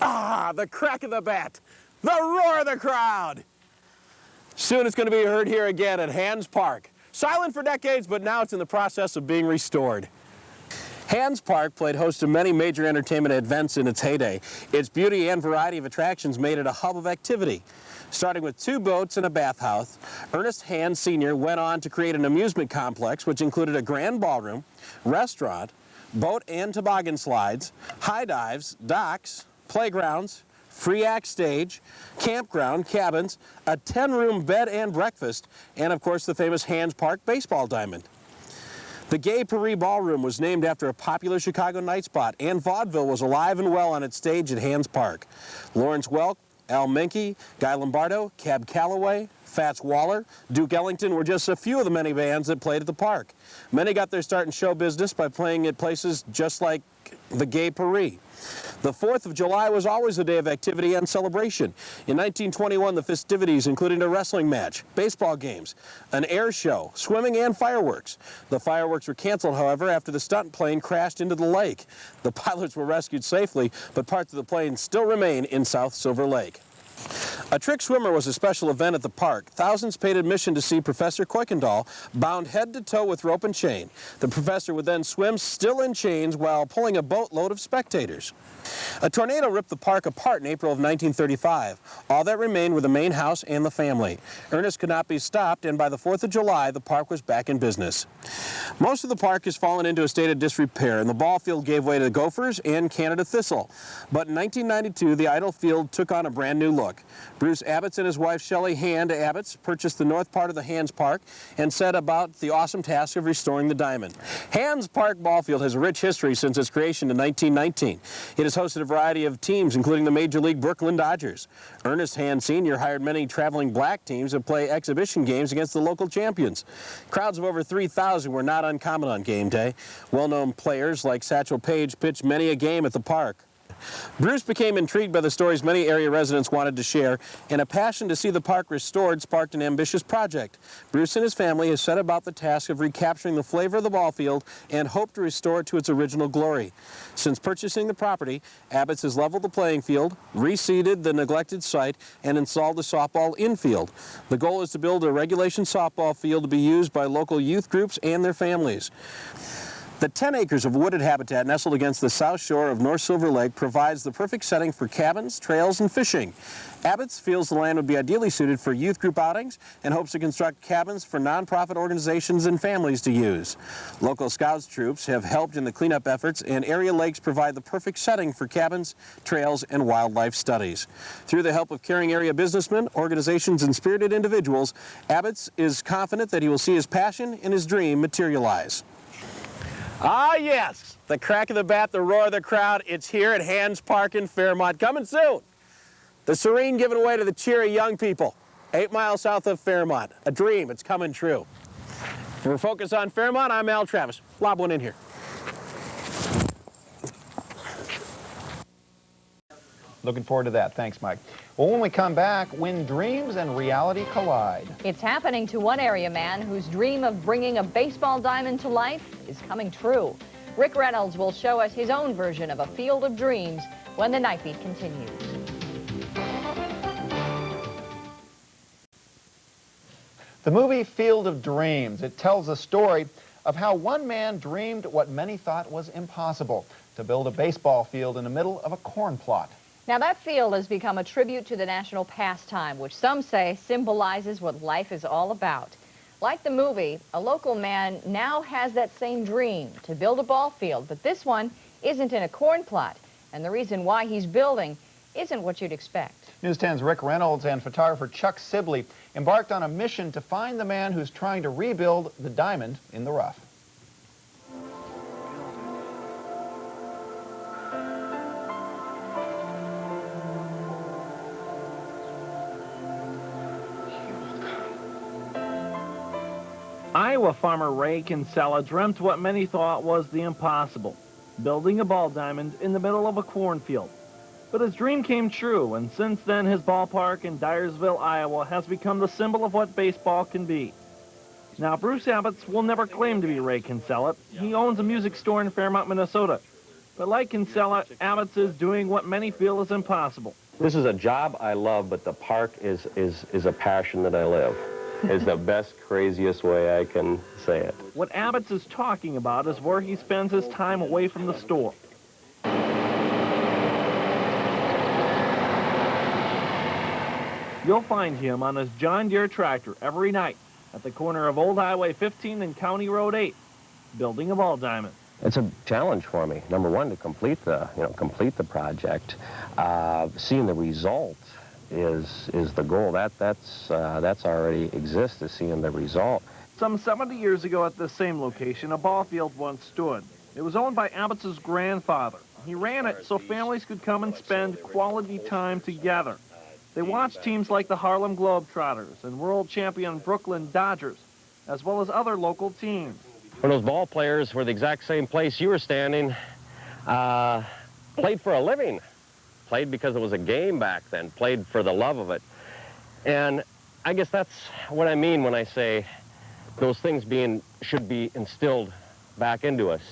Ah, the crack of the bat, the roar of the crowd. Soon it's going to be heard here again at Hands Park. Silent for decades, but now it's in the process of being restored. Hands Park played host to many major entertainment events in its heyday. Its beauty and variety of attractions made it a hub of activity. Starting with 2 boats and a bathhouse, Ernest Hands Sr. went on to create an amusement complex which included a grand ballroom, restaurant, boat and toboggan slides, high dives, docks, playgrounds, free act stage, campground, cabins, a 10-room bed and breakfast, and of course the famous Hands Park baseball diamond. The Gay Paris Ballroom was named after a popular Chicago night spot, and vaudeville was alive and well on its stage at Hands Park. Lawrence Welk, Al Minky, Guy Lombardo, Cab Calloway, Fats Waller, Duke Ellington were just a few of the many bands that played at the park. Many got their start in show business by playing at places just like the Gay Paris. The 4th of July was always a day of activity and celebration. In 1921, the festivities included a wrestling match, baseball games, an air show, swimming, and fireworks. The fireworks were canceled, however, after the stunt plane crashed into the lake. The pilots were rescued safely, but parts of the plane still remain in South Silver Lake. A trick swimmer was a special event at the park. Thousands paid admission to see Professor Kuykendall bound head to toe with rope and chain. The professor would then swim still in chains while pulling a boatload of spectators. A tornado ripped the park apart in April of 1935. All that remained were the main house and the family. Ernest could not be stopped, and by the 4th of July, the park was back in business. Most of the park has fallen into a state of disrepair, and the ball field gave way to the Gophers and Canada Thistle. But in 1992, the idle field took on a brand new look. Bruce Abbotts and his wife Shelley Hand Abbotts purchased the north part of the Hands Park and set about the awesome task of restoring the diamond. Hands Park Ball Field has a rich history since its creation in 1919. It has hosted a variety of teams, including the Major League Brooklyn Dodgers. Ernest Hands Sr. hired many traveling black teams to play exhibition games against the local champions. Crowds of over 3,000 were not uncommon on game day. Well-known players like Satchel Paige pitched many a game at the park. Bruce became intrigued by the stories many area residents wanted to share, and a passion to see the park restored sparked an ambitious project. Bruce and his family have set about the task of recapturing the flavor of the ball field and hope to restore it to its original glory. Since purchasing the property, Abbotts has leveled the playing field, reseeded the neglected site, and installed the softball infield. The goal is to build a regulation softball field to be used by local youth groups and their families. The 10 acres of wooded habitat nestled against the south shore of North Silver Lake provides the perfect setting for cabins, trails, and fishing. Abbotts feels the land would be ideally suited for youth group outings and hopes to construct cabins for nonprofit organizations and families to use. Local Scouts troops have helped in the cleanup efforts, and area lakes provide the perfect setting for cabins, trails, and wildlife studies. Through the help of caring area businessmen, organizations, and spirited individuals, Abbotts is confident that he will see his passion and his dream materialize. Ah, yes, the crack of the bat, the roar of the crowd, it's here at Hands Park in Fairmont. Coming soon. The Serene giving way to the cheery young people. 8 miles south of Fairmont. A dream, it's coming true. For Focus on Fairmont, I'm Al Travis. Lob one in here. Looking forward to that. Thanks, Mike. Well, when we come back, when dreams and reality collide. It's happening to one area man whose dream of bringing a baseball diamond to life is coming true. Rick Reynolds will show us his own version of a field of dreams when the Night Beat continues. The movie Field of Dreams, it tells the story of how one man dreamed what many thought was impossible, to build a baseball field in the middle of a corn plot. Now that field has become a tribute to the national pastime, which some say symbolizes what life is all about. Like the movie, a local man now has that same dream, to build a ball field, but this one isn't in a corn plot, and the reason why he's building isn't what you'd expect. News 10's Rick Reynolds and photographer Chuck Sibley embarked on a mission to find the man who's trying to rebuild the diamond in the rough. Iowa farmer Ray Kinsella dreamt what many thought was the impossible, building a ball diamond in the middle of a cornfield. But his dream came true, and since then his ballpark in Dyersville, Iowa has become the symbol of what baseball can be. Now, Bruce Abbotts will never claim to be Ray Kinsella. He owns a music store in Fairmont, Minnesota. But like Kinsella, Abbott's is doing what many feel is impossible. This is a job I love, but the park is a passion that I live. Is the best, craziest way I can say it. What Abbott's is talking about is where he spends his time away from the store. You'll find him on his John Deere tractor every night at the corner of Old Highway 15 and County Road 8, building a ball diamond. It's a challenge for me. Number one, to complete the project. Seeing the result is the goal. That's already exists, is seeing the result. Some 70 years ago at this same location, a ball field once stood. It was owned by Abbott's grandfather. He ran it so families could come and spend quality time together. They watched teams like the Harlem Globetrotters and world champion Brooklyn Dodgers, as well as other local teams. When those ball players were the exact same place you were standing, played for a living. Played because it was a game back then, played for the love of it. And I guess that's what I mean when I say those things should be instilled back into us.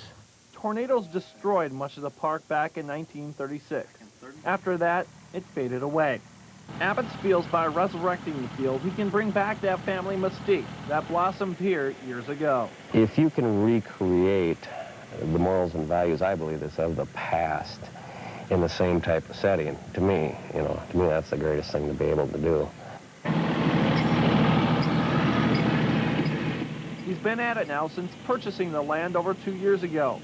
Tornadoes destroyed much of the park back in 1936. After that, it faded away. Abbott's feels by resurrecting the field, he can bring back that family mystique that blossomed here years ago. If you can recreate the morals and values, I believe, of the past in the same type of setting, to me that's the greatest thing to be able to do. He's been at it now since purchasing the land over 2 years ago,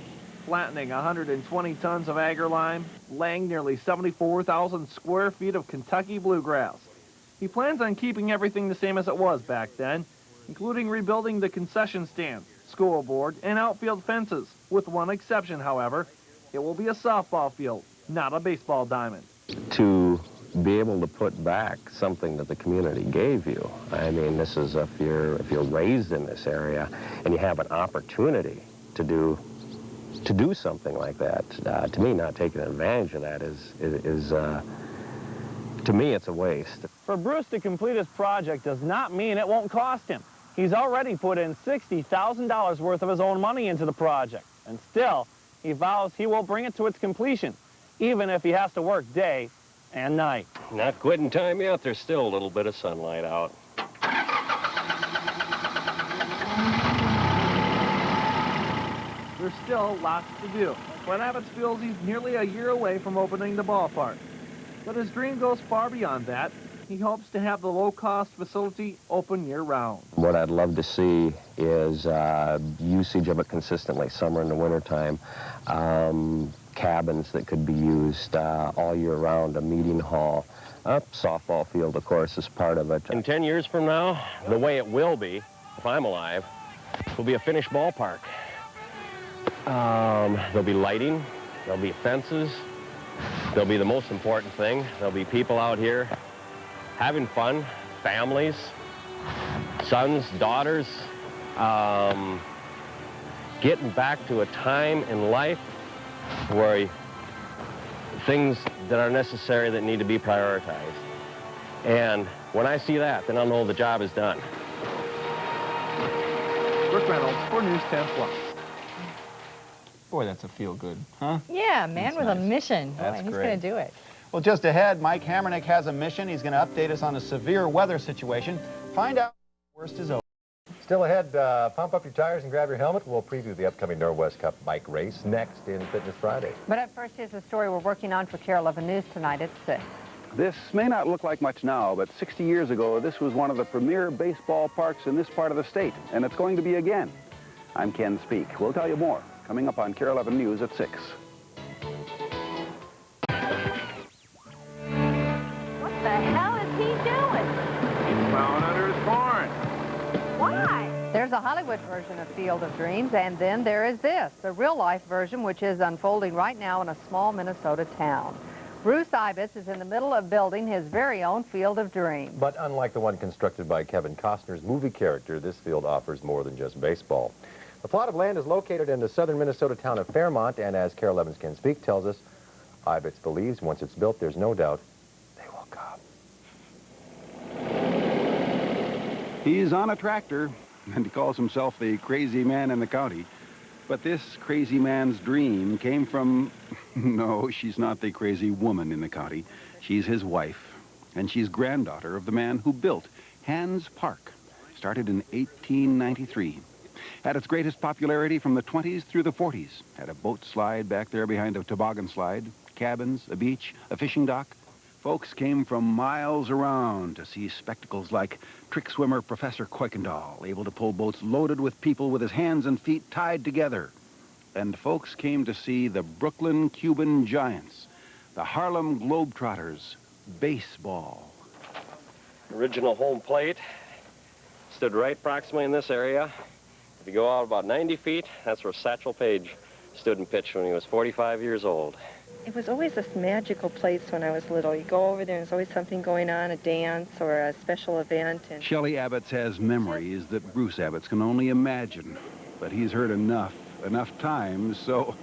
flattening 120 tons of agar lime, laying nearly 74,000 square feet of Kentucky bluegrass. He plans on keeping everything the same as it was back then, including rebuilding the concession stand, school board, and outfield fences. With one exception, however, it will be a softball field, not a baseball diamond. To be able to put back something that the community gave you. I mean, this is if you're raised in this area and you have an opportunity to do something like that. To me, not taking advantage of that is to me, it's a waste. For Bruce to complete his project does not mean it won't cost him. He's already put in $60,000 worth of his own money into the project, and still, he vows he will bring it to its completion, even if he has to work day and night. Not quitting time yet. There's still a little bit of sunlight out. There's still lots to do. But Abbott's feels he's nearly a year away from opening the ballpark. But his dream goes far beyond that. He hopes to have the low-cost facility open year-round. What I'd love to see is usage of it consistently, summer and the wintertime. Cabins that could be used all year round, a meeting hall. Softball field, of course, is part of it. In 10 years from now, the way it will be, if I'm alive, will be a finished ballpark. There'll be lighting, there'll be fences, there'll be the most important thing, there'll be people out here having fun, families, sons, daughters, getting back to a time in life where things that are necessary that need to be prioritized. And when I see that, then I'll know the job is done. Rick Reynolds for News 10 Plus. Boy, that's a feel-good, huh? Yeah, man with a mission. Boy, That's he's great. going to do it. Well, just ahead, Mike Hammernick has a mission. He's going to update us on a severe weather situation. Find out when the worst is over. Still ahead, pump up your tires and grab your helmet. We'll preview the upcoming Northwest Cup bike race next in Fitness Friday. But at first, here's the story we're working on for KARE 11 News tonight at 6. This may not look like much now, but 60 years ago, this was one of the premier baseball parks in this part of the state, and it's going to be again. I'm Ken Speake. We'll tell you more coming up on KARE 11 News at 6. What the hell is he doing? He's plowing under his barn. Why? There's a Hollywood version of Field of Dreams, and then there is this, the real-life version, which is unfolding right now in a small Minnesota town. Bruce Ibitz is in the middle of building his very own Field of Dreams. But unlike the one constructed by Kevin Costner's movie character, this field offers more than just baseball. The plot of land is located in the southern Minnesota town of Fairmont, and as KARE 11's Ken Speake tells us, Ibitz believes once it's built, there's no doubt they will come. He's on a tractor, and he calls himself the crazy man in the county. But this crazy man's dream came from... No, she's not the crazy woman in the county. She's his wife, and she's granddaughter of the man who built Hans Park. Started in 1893. Had its greatest popularity from the 20s through the 40s. Had a boat slide back there behind a toboggan slide, cabins, a beach, a fishing dock. Folks came from miles around to see spectacles like trick swimmer Professor Kuykendall, able to pull boats loaded with people with his hands and feet tied together. And folks came to see the Brooklyn Cuban Giants, the Harlem Globetrotters, baseball. Original home plate stood right approximately in this area. If you go out about 90 feet, that's where Satchel Paige stood and pitched when he was 45 years old. It was always this magical place when I was little. You go over there and there's always something going on, a dance or a special event. And Shelley Abbott has memories that Bruce Abbott can only imagine. But he's heard enough times, so,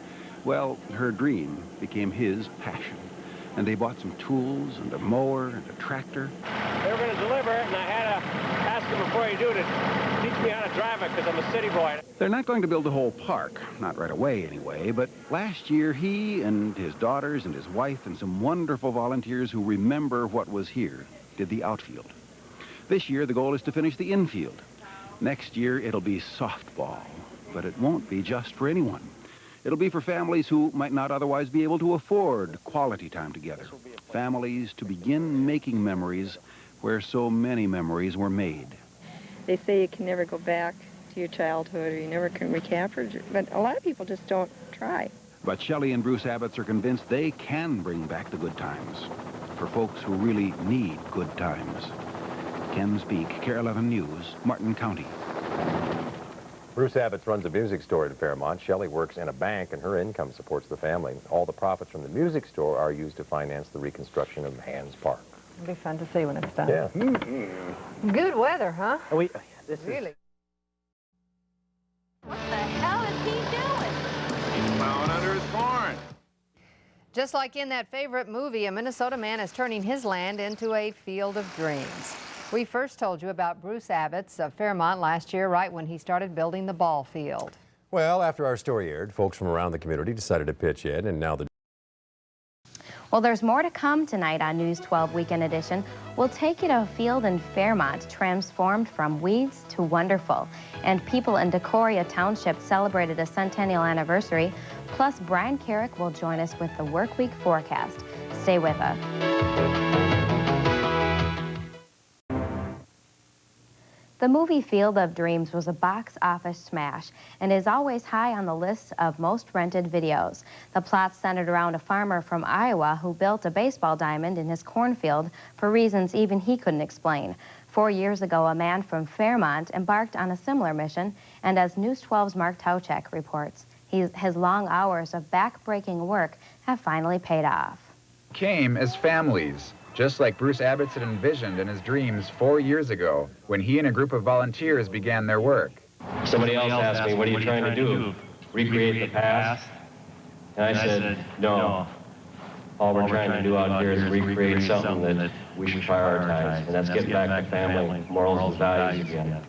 well, her dream became his passion. And they bought some tools and a mower and a tractor. They were going to deliver it, and I had to ask him before you do to teach me how to drive it, because I'm a city boy. They're not going to build a whole park, not right away anyway, but last year he and his daughters and his wife and some wonderful volunteers who remember what was here did the outfield. This year the goal is to finish the infield. Next year it'll be softball, but it won't be just for anyone. It'll be for families who might not otherwise be able to afford quality time together. Families to begin making memories where so many memories were made. they say you can never go back to your childhood or you never can recapture, but a lot of people just don't try. But Shelley and Bruce Abbotts are convinced they can bring back the good times for folks who really need good times. Ken Speak, KARE 11 News, Martin County. Bruce Abbotts runs a music store in Fairmont. Shelley works in a bank, and her income supports the family. All the profits from the music store are used to finance the reconstruction of Hans Park. It'll be fun to see when it's done. Yeah. Good weather, huh? This Really? What the hell is he doing? He's plowing under his corn. Just like in that favorite movie, a Minnesota man is turning his land into a field of dreams. We first told you about Bruce Abbotts of Fairmont last year, right when he started building the ball field. Well, after our story aired, folks from around the community decided to pitch in, and now the... Well, there's more to come tonight on News 12 Weekend Edition. We'll take you to a field in Fairmont transformed from weeds to wonderful. And people in Decoria Township celebrated a centennial anniversary. Plus, Brian Carrick will join us with the work week forecast. Stay with us. The movie Field of Dreams was a box office smash and is always high on the list of most rented videos. The plot centered around a farmer from Iowa who built a baseball diamond in his cornfield for reasons even he couldn't explain. 4 years ago, a man from Fairmont embarked on a similar mission, and as News 12's Mark Tauchek reports, his long hours of back-breaking work have finally paid off. Came as families, just like Bruce Abbotts had envisioned in his dreams 4 years ago when he and a group of volunteers began their work. Somebody else asked me, what are you trying to do? Recreate the past? And I said, no. All we're trying to do out here is recreate something that we should prioritize, and that's getting back to family, morals, and values again.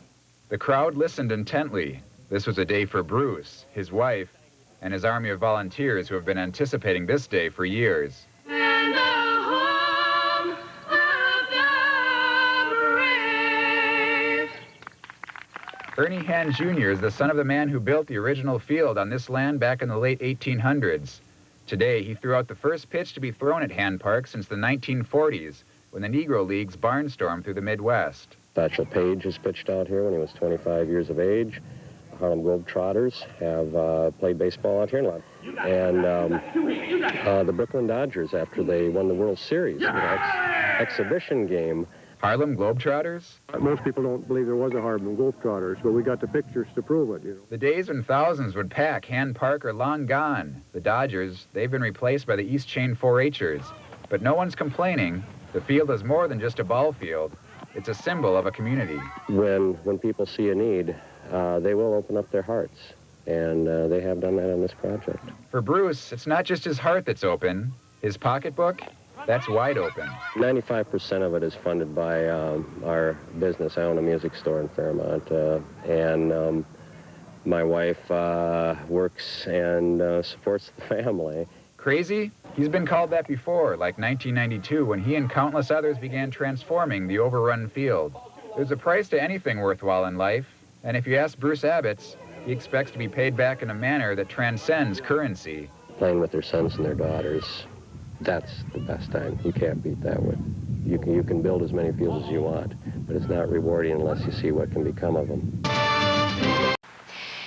The crowd listened intently. This was a day for Bruce, his wife, and his army of volunteers who have been anticipating this day for years. Ernie Hand Jr. is the son of the man who built the original field on this land back in the late 1800s. Today, he threw out the first pitch to be thrown at Hand Park since the 1940s, when the Negro Leagues barnstormed through the Midwest. Satchel Paige has pitched out here when he was 25 years of age. The Harlem Globetrotters have played baseball out here a lot. And the Brooklyn Dodgers, after they won the World Series, exhibition game. Harlem Globetrotters? Most people don't believe there was a Harlem Globetrotters, but we got the pictures to prove it, you know. The days when thousands would pack Hand Park are long gone. The Dodgers, they've been replaced by the East Chain 4-H'ers. But no one's complaining. The field is more than just a ball field. It's a symbol of a community. When people see a need, they will open up their hearts. And they have done that on this project. For Bruce, it's not just his heart that's open. His pocketbook, that's wide open. 95% of it is funded by our business. I own a music store in Fairmont. And My wife works and supports the family. Crazy? He's been called that before, like 1992, when he and countless others began transforming the overrun field. There's a price to anything worthwhile in life, and if you ask Bruce Abbots, he expects to be paid back in a manner that transcends currency. Playing with their sons and their daughters, that's the best time. You can't beat that one. You can build as many fields as you want, but it's not rewarding unless you see what can become of them.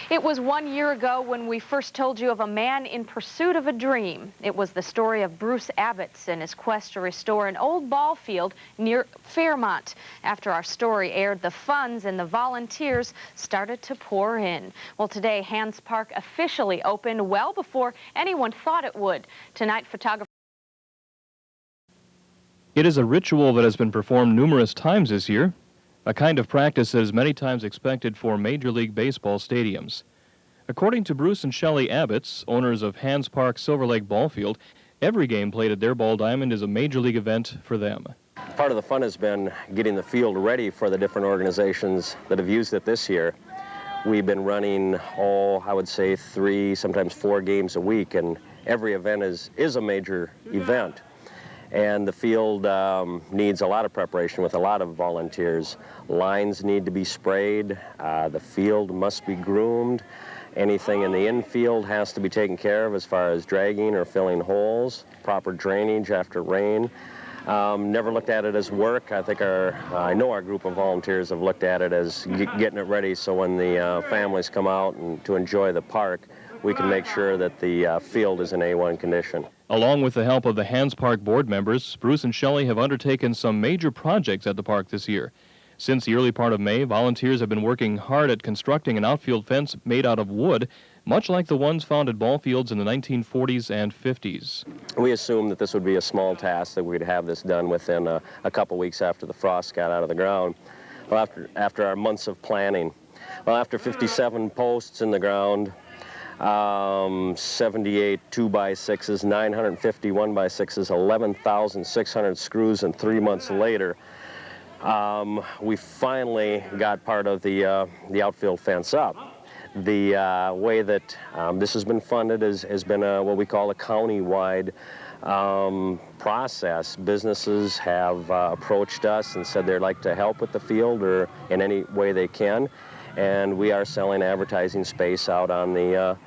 It was 1 year ago when we first told you of a man in pursuit of a dream. It was the story of Bruce Abbots and his quest to restore an old ball field near Fairmont. After our story aired, the funds and the volunteers started to pour in. Well, today, Hands Park officially opened well before anyone thought it would. Tonight, photographer... It is a ritual that has been performed numerous times this year, a kind of practice that is many times expected for Major League Baseball stadiums. According to Bruce and Shelley Abbots, owners of Hands Park Silver Lake Ball Field, every game played at their ball diamond is a Major League event for them. Part of the fun has been getting the field ready for the different organizations that have used it this year. We've been running, I would say 3, sometimes 4 games a week, and every event is a major event. And the field needs a lot of preparation with a lot of volunteers. Lines need to be sprayed. The field must be groomed. Anything in the infield has to be taken care of as far as dragging or filling holes, proper drainage after rain. Never looked at it as work. I think I know our group of volunteers have looked at it as getting it ready so when the families come out and to enjoy the park, we can make sure that the field is in A1 condition. Along with the help of the Hands Park board members, Bruce and Shelley have undertaken some major projects at the park this year. Since the early part of May, volunteers have been working hard at constructing an outfield fence made out of wood, much like the ones found at ball fields in the 1940s and 50s. We assumed that this would be a small task, that we'd have this done within a couple weeks after the frost got out of the ground. Well, after our months of planning. Well, after 57 posts in the ground, 78 2x6s, 950 1x6s, 11,600 screws, and 3 months later, we finally got part of the outfield fence up. The way that this has been funded has been what we call a county-wide process. Businesses have approached us and said they'd like to help with the field or in any way they can, and we are selling advertising space out on the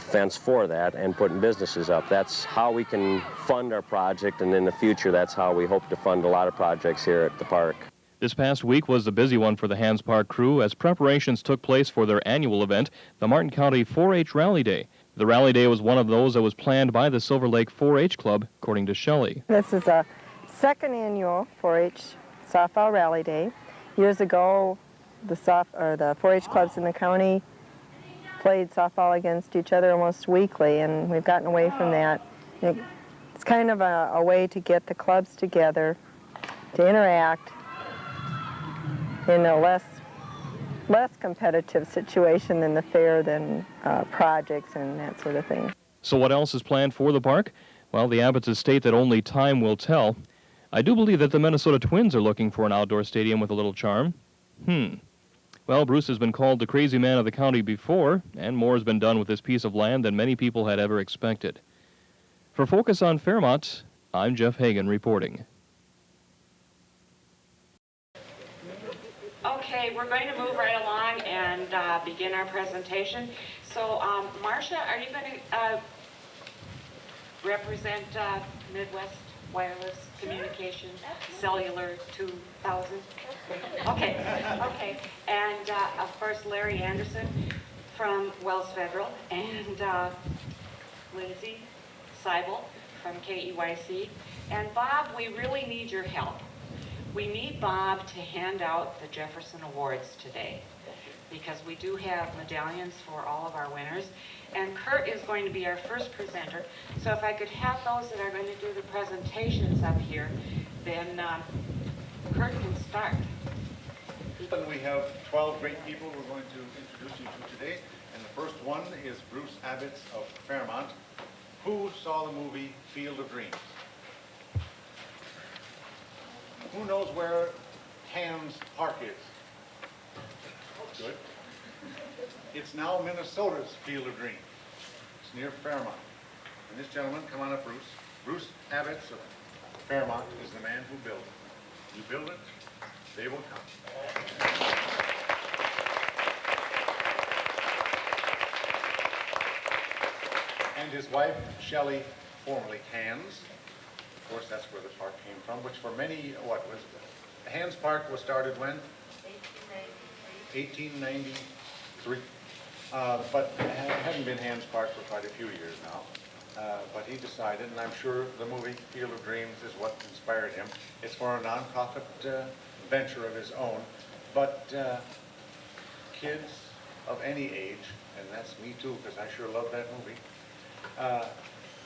fence for that and putting businesses up. That's how we can fund our project, and in the future that's how we hope to fund a lot of projects here at the park. This past week was a busy one for the Hands Park crew as preparations took place for their annual event, the Martin County 4-H Rally Day. The Rally Day was one of those that was planned by the Silver Lake 4-H Club, according to Shelley. This is a second annual 4-H Softball Rally Day. Years ago, the 4-H clubs in the county played softball against each other almost weekly, and we've gotten away from that. It's kind of a way to get the clubs together, to interact in a less competitive situation than the fair, than projects and that sort of thing. So what else is planned for the park? Well, the Abbots state that only time will tell. I do believe that the Minnesota Twins are looking for an outdoor stadium with a little charm. Well, Bruce has been called the crazy man of the county before, and more has been done with this piece of land than many people had ever expected. For Focus on Fairmont, I'm Jeff Hagan reporting. Okay, we're going to move right along and begin our presentation. So, Marcia, are you going to represent Midwest Wireless Communication Cellular 2000? Okay. And, of course, Larry Anderson from Wells Federal, and Lindsay Seibel from KEYC. And Bob, we really need your help. We need Bob to hand out the Jefferson Awards today, because we do have medallions for all of our winners. And Kurt is going to be our first presenter. So if I could have those that are going to do the presentations up here, then Kurt can start. We have 12 great people we're going to introduce you to today. And the first one is Bruce Abbots of Fairmont. Who saw the movie Field of Dreams? Who knows where Hands Park is? Good. It's now Minnesota's Field of Dreams. It's near Fairmont. And this gentleman, come on up, Bruce. Bruce Abitz of Fairmont is the man who built it. You build it, they will come. And his wife, Shelley, formerly Hans. Of course, that's where the park came from, which for many, what was it? Hans Park was started when? 1893. But it hadn't been Hans Park for quite a few years now. But he decided, and I'm sure the movie Field of Dreams is what inspired him. It's for a nonprofit venture of his own. But kids of any age, and that's me too, because I sure love that movie,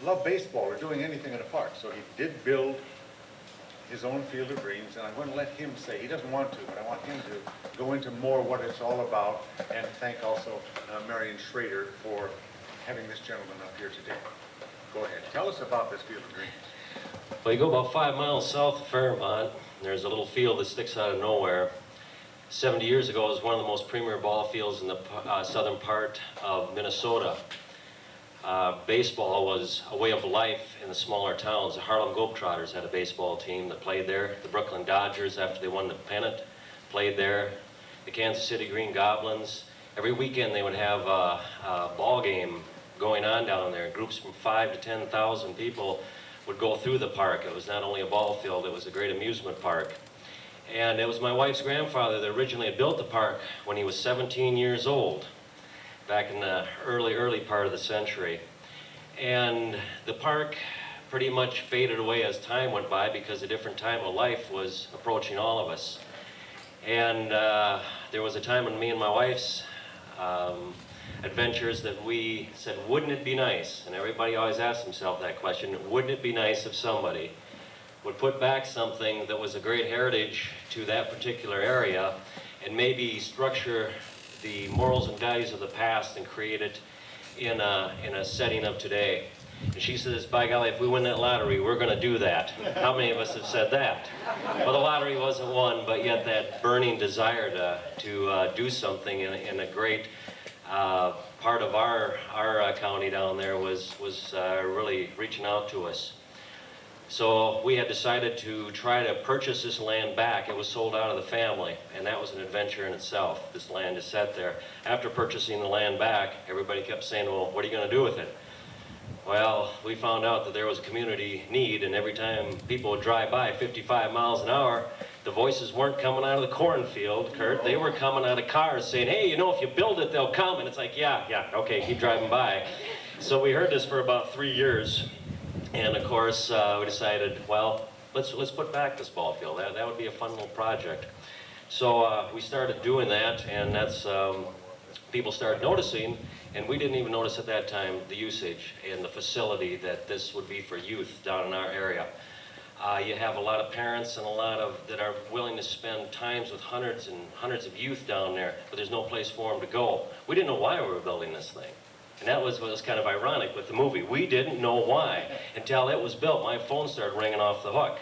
love baseball or doing anything in a park. So he did build his own Field of Dreams, and I'm going to let him say, he doesn't want to, but I want him to go into more what it's all about, and thank also Marion Schrader for having this gentleman up here today. Go ahead. Tell us about this Field of Dreams. Well, you go about 5 miles south of Fairmont, there's a little field that sticks out of nowhere. 70 years ago, it was one of the most premier ball fields in the southern part of Minnesota. Baseball was a way of life in the smaller towns. The Harlem Globetrotters had a baseball team that played there. The Brooklyn Dodgers, after they won the pennant, played there. The Kansas City Green Goblins. Every weekend they would have a ball game going on down there. Groups from 5,000 to 10,000 people would go through the park. It was not only a ball field, it was a great amusement park. And it was my wife's grandfather that originally had built the park when he was 17 years old, back in the early part of the century. And the park pretty much faded away as time went by because a different time of life was approaching all of us. And there was a time when me and my wife's adventures that we said, wouldn't it be nice? And everybody always asks themselves that question, wouldn't it be nice if somebody would put back something that was a great heritage to that particular area and maybe structure the morals and values of the past and create it in a setting of today. And she says, by golly, if we win that lottery, we're going to do that. How many of us have said that? Well, the lottery wasn't won, but yet that burning desire to do something in a great part of our county down there was really reaching out to us. So we had decided to try to purchase this land back. It was sold out of the family, and that was an adventure in itself. This land is set there. After purchasing the land back, everybody kept saying, well, what are you going to do with it? Well, we found out that there was a community need, and every time people would drive by 55 miles an hour, the voices weren't coming out of the cornfield, Kurt. They were coming out of cars saying, hey, you know, if you build it, they'll come. And it's like, yeah, okay, keep driving by. So we heard this for about 3 years. And of course, we decided, well, let's put back this ball field. That would be a fun little project. So we started doing that, and that's people started noticing, and we didn't even notice at that time the usage and the facility that this would be for youth down in our area. You have a lot of parents and a lot of that are willing to spend times with hundreds and hundreds of youth down there, but there's no place for them to go. We didn't know why we were building this thing. And that was what was kind of ironic with the movie. We didn't know why until it was built. My phone started ringing off the hook.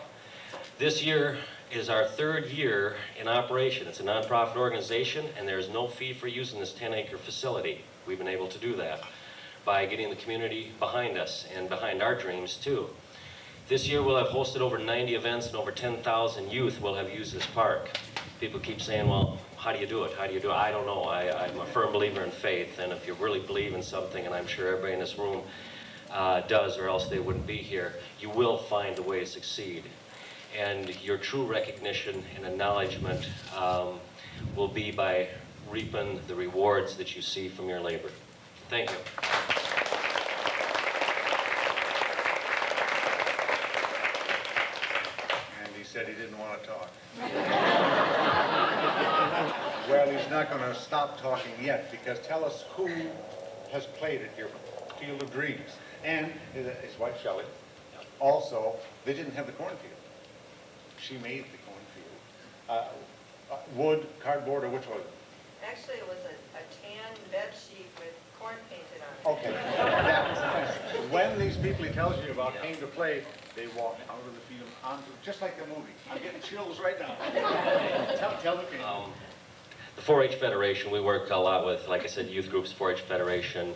This year is our 3rd year in operation. It's a nonprofit organization, and there's no fee for using this 10-acre facility. We've been able to do that by getting the community behind us and behind our dreams, too. This year we'll have hosted over 90 events, and over 10,000 youth will have used this park. People keep saying, well, how do you do it? How do you do it? I don't know. I'm a firm believer in faith, and if you really believe in something, and I'm sure everybody in this room does, or else they wouldn't be here, you will find a way to succeed. And your true recognition and acknowledgement will be by reaping the rewards that you see from your labor. Thank you. And he said he didn't want to talk. Well, he's not going to stop talking yet, because tell us who has played at your Field of Dreams. And his wife, Shelley, also, they didn't have the cornfield. She made the cornfield. Wood, cardboard, or which was it? Actually, it was a tan bed sheet with corn painted on it. Okay. When these people he tells you about came to play, they walked out of the field onto, just like the movie. I'm getting chills right now. Tell the people. The 4-H Federation, we work a lot with, like I said, youth groups, 4-H Federation,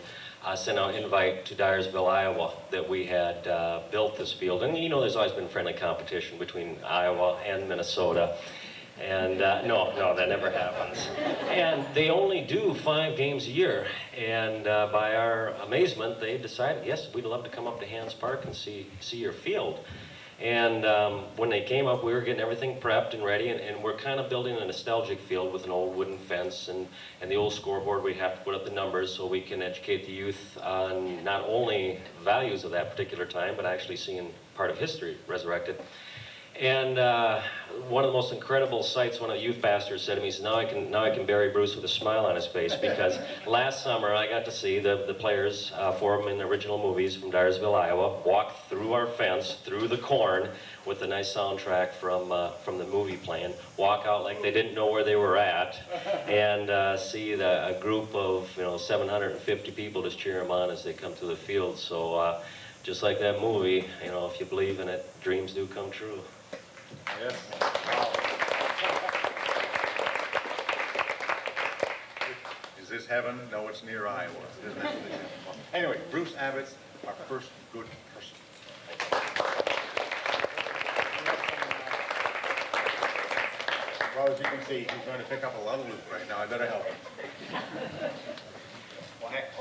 sent out an invite to Dyersville, Iowa, that we had built this field. And you know, there's always been friendly competition between Iowa and Minnesota. And no, that never happens. And they only do 5 games a year. And by our amazement, they decided, yes, we'd love to come up to Hans Park and see your field. And when they came up, we were getting everything prepped and ready, and we're kind of building a nostalgic field with an old wooden fence and the old scoreboard. We have to put up the numbers so we can educate the youth on not only values of that particular time, but actually seeing part of history resurrected. And one of the most incredible sights, one of the youth pastors said to me, he said, now I can bury Bruce with a smile on his face, because last summer I got to see the players for them in the original movies from Dyersville, Iowa, walk through our fence, through the corn, with a nice soundtrack from the movie playing, walk out like they didn't know where they were at, and see a group of 750 people just cheer them on as they come through the field. So just like that movie, if you believe in it, dreams do come true. Yes. Is this heaven? No, it's near Iowa. Isn't it? Anyway, Bruce Abbott's our first good person. Well, as you can see, he's going to pick up a lot of loot right now. I better help him. Well, heck.